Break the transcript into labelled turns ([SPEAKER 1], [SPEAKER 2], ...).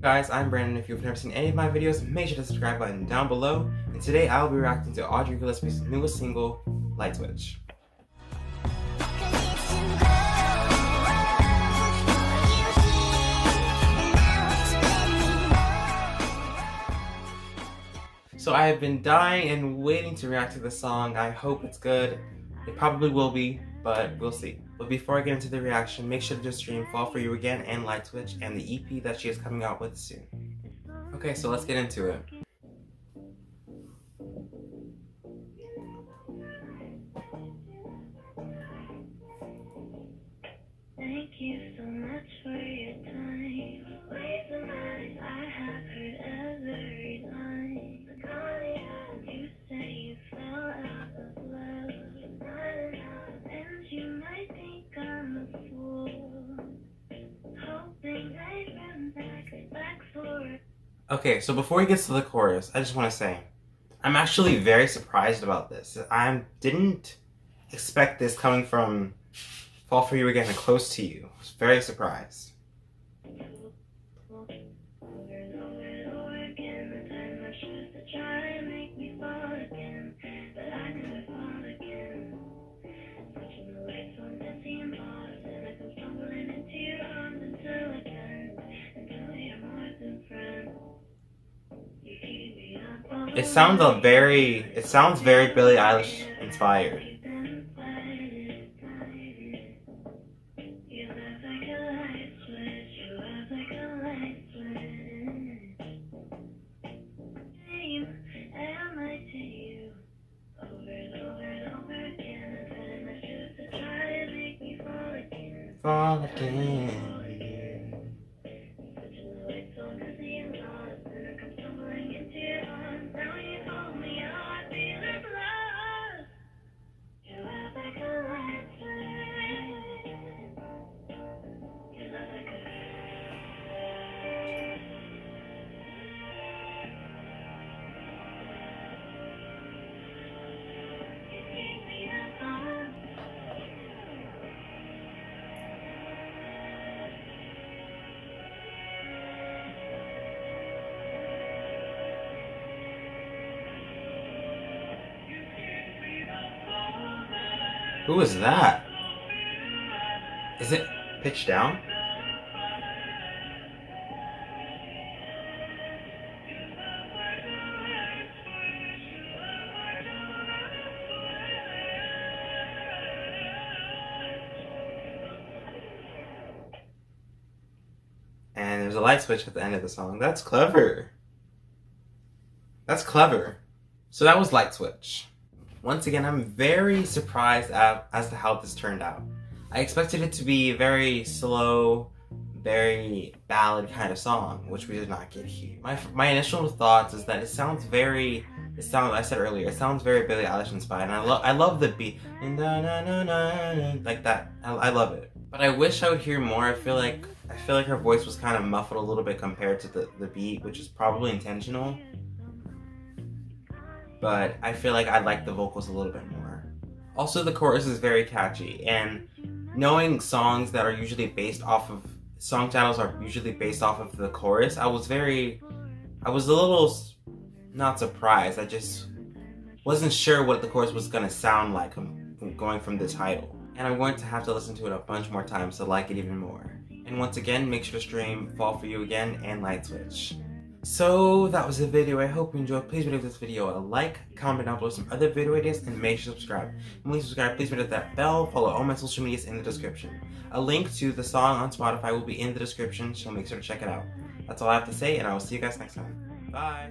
[SPEAKER 1] Guys, I'm Brandon. If you've never seen any of my videos, make sure to subscribe button down below. And today I'll be reacting to Audrey Gillispie's newest single, Light Switch. So I have been dying and waiting to react to this song. I hope it's good. It probably will be, but we'll see. But before I get into the reaction, make sure to just stream Fall For You Again and Light Switch and the EP that she is coming out with soon. Okay, so let's get into it.
[SPEAKER 2] Thank you so much for your time. Ways of mine, I have heard every line. But Connie, you say you fell out of love. Not enough, and you might think I'm a fool. Hoping I'd run back for it.
[SPEAKER 1] Okay, so before he gets to the chorus, I just want to say, I'm actually very surprised about this. I didn't expect this coming from Fall For You Again and Close To You. I was very surprised. It sounds very Billie Eilish inspired. Fall again. Who is that? Is it pitched down? And there's a light switch at the end of the song. That's clever. That's clever. So that was Light Switch. Once again, I'm very surprised as to how this turned out. I expected it to be a very slow, very ballad kind of song, which we did not get here. My initial thoughts is that I said earlier, it sounds very Billie Eilish inspired, and I love the beat, like that. I love it. But I wish I would hear more. I feel like her voice was kind of muffled a little bit compared to the beat, which is probably intentional. But I feel like I like the vocals a little bit more. Also, the chorus is very catchy, and knowing songs that are usually based off of, song titles are usually based off of the chorus, I was a little, not surprised, I just wasn't sure what the chorus was gonna sound like going from the title. And I'm going to have to listen to it a bunch more times to like it even more. And once again, make sure to stream Fall For You Again and Light Switch. So that was the video. I hope you enjoyed. Please give this video a like, comment down below some other video ideas, and make sure to subscribe. And when you subscribe, please hit that bell, follow all my social medias in the description. A link to the song on Spotify will be in the description, so make sure to check it out. That's all I have to say, and I will see you guys next time. Bye!